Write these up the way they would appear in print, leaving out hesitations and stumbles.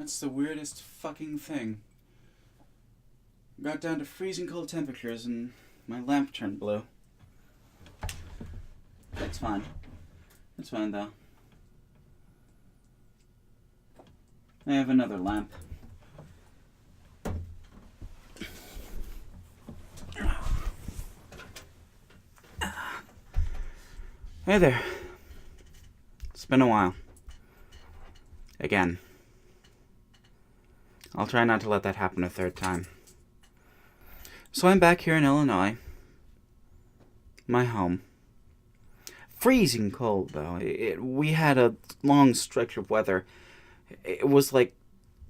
That's the weirdest fucking thing. Got down to freezing cold temperatures and my lamp turned blue. That's fine. That's fine though. I have another lamp. Hey there. It's been a while. Again. I'll try not to let that happen a third time. So I'm back here in Illinois. My home. Freezing cold, though. We had a long stretch of weather. It was like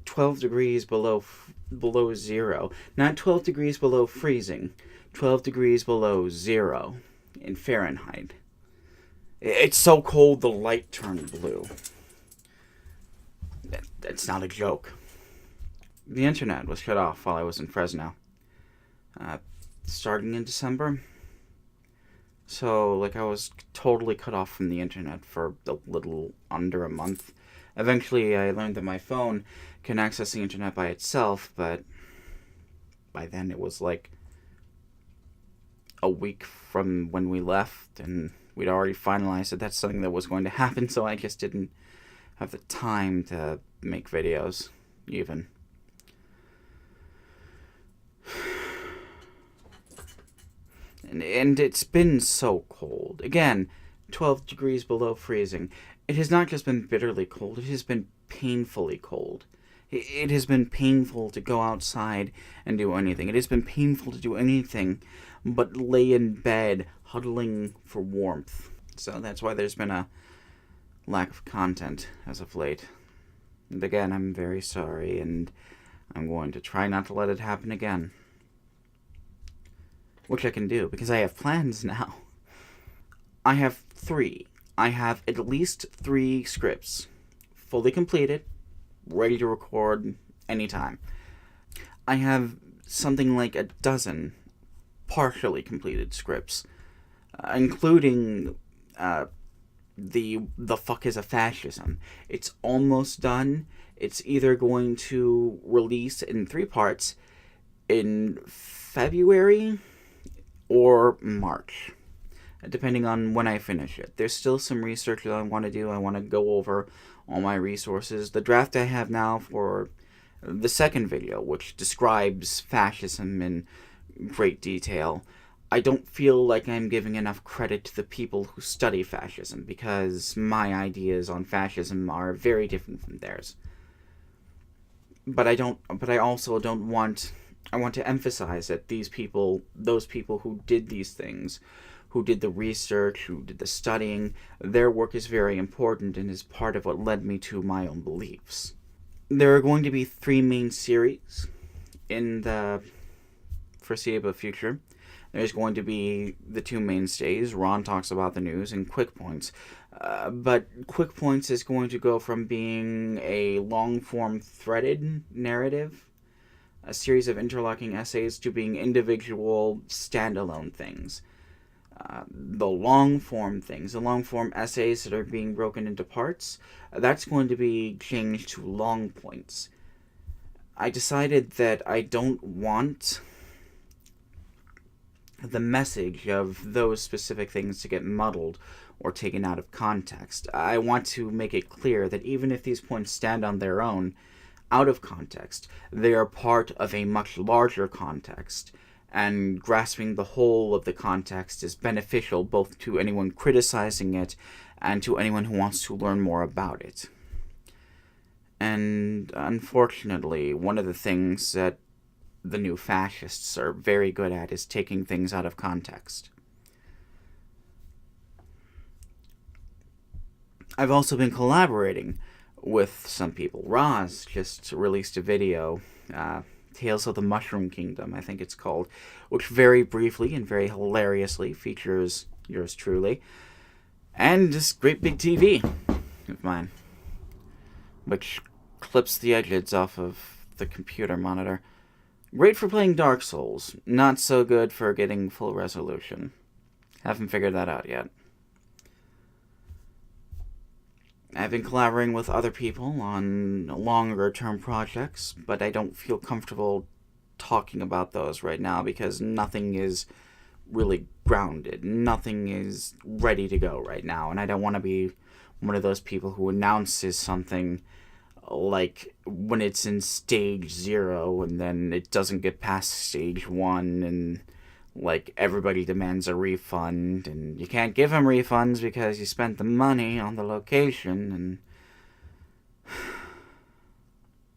12 degrees below zero. Not 12 degrees below freezing. 12 degrees below zero in Fahrenheit. It's so cold the light turned blue. That's not a joke. The internet was shut off while I was in Fresno. Starting in December. So, I was totally cut off from the internet for a little under a month. Eventually, I learned that my phone can access the internet by itself, but by then it was a week from when we left, and we'd already finalized that that's something that was going to happen, so I just didn't have the time to make videos, even. And it's been so cold. Again, 12 degrees below freezing. It has not just been bitterly cold, it has been painfully cold. It has been painful to go outside and do anything. It has been painful to do anything but lay in bed, huddling for warmth. So that's why there's been a lack of content as of late. And again, I'm very sorry, and I'm going to try not to let it happen again. Which I can do, because I have plans now. I have 3. I have at least 3 scripts. Fully completed. Ready to record anytime. I have something like a dozen partially completed scripts. Including the fuck is a fascism. It's almost done. It's either going to release in 3 parts in February or March, depending on when I finish it. There's still some research that I want to do. I want to go over all my resources. The draft I have now for the second video, which describes fascism in great detail, I don't feel like I'm giving enough credit to the people who study fascism, because my ideas on fascism are very different from theirs. But I also don't want... I want to emphasize that those people who did these things, who did the research, who did the studying, their work is very important and is part of what led me to my own beliefs. There are going to be 3 main series in the foreseeable future. There's going to be the 2 mainstays. Ron talks about the news, and Quick Points. But Quick Points is going to go from being a long-form threaded narrative, a series of interlocking essays, to being individual, standalone things. The long-form things, the long-form essays that are being broken into parts, that's going to be changed to long points. I decided that I don't want the message of those specific things to get muddled or taken out of context. I want to make it clear that even if these points stand on their own, out of context, they are part of a much larger context, and grasping the whole of the context is beneficial both to anyone criticizing it and to anyone who wants to learn more about it. And unfortunately, one of the things that the new fascists are very good at is taking things out of context. I've also been collaborating with some people. Roz just released a video, Tales of the Mushroom Kingdom, I think it's called, which very briefly and very hilariously features yours truly, and this great big TV of mine, which clips the edges off of the computer monitor. Great for playing Dark Souls, not so good for getting full resolution. Haven't figured that out yet. I've been collaborating with other people on longer term projects, but I don't feel comfortable talking about those right now because nothing is really grounded. Nothing is ready to go right now, and I don't want to be one of those people who announces something like when it's in stage 0 and then it doesn't get past stage 1 and like everybody demands a refund and you can't give them refunds because you spent the money on the location. And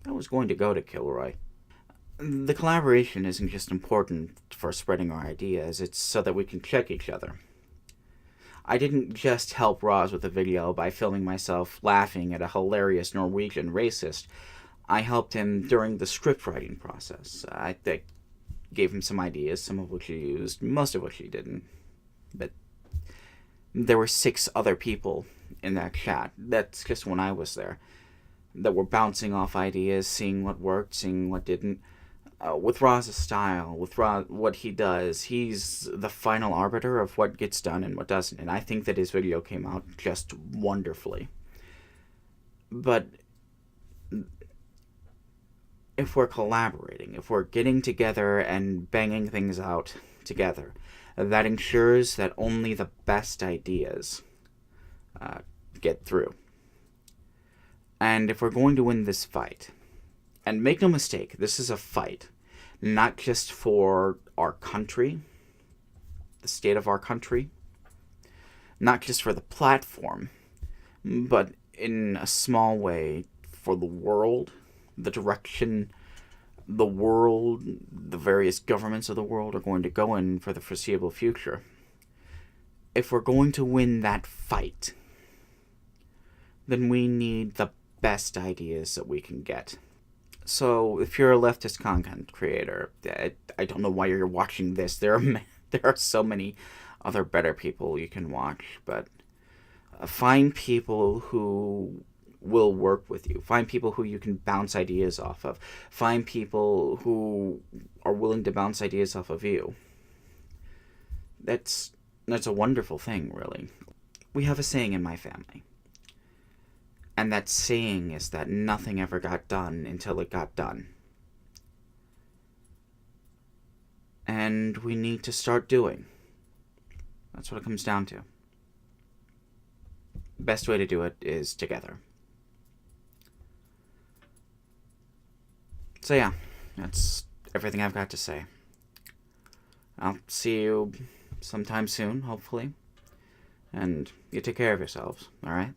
I was going to go to Kilroy. The collaboration isn't just important for spreading our ideas, it's so that we can check each other. I didn't just help Roz with a video by filming myself laughing at a hilarious Norwegian racist. I helped him during the script writing process. I gave him some ideas, some of which he used, most of which he didn't. But there were 6 other people in that chat. That's just when I was there. That were bouncing off ideas, seeing what worked, seeing what didn't. With Roz's style, with what he does, he's the final arbiter of what gets done and what doesn't. And I think that his video came out just wonderfully. But if we're collaborating, if we're getting together and banging things out together, that ensures that only the best ideas get through. And if we're going to win this fight, and make no mistake, this is a fight, not just for our country, the state of our country, not just for the platform, but in a small way for the world, the direction the world, the various governments of the world are going to go in for the foreseeable future. If we're going to win that fight, then we need the best ideas that we can get. So, if you're a leftist content creator, I don't know why you're watching this. There are so many other better people you can watch, but find people who will work with you. Find people who you can bounce ideas off of. Find people who are willing to bounce ideas off of you. That's a wonderful thing, really. We have a saying in my family. And that saying is that nothing ever got done until it got done. And we need to start doing. That's what it comes down to. Best way to do it is together. So yeah, that's everything I've got to say. I'll see you sometime soon, hopefully. And you take care of yourselves, alright?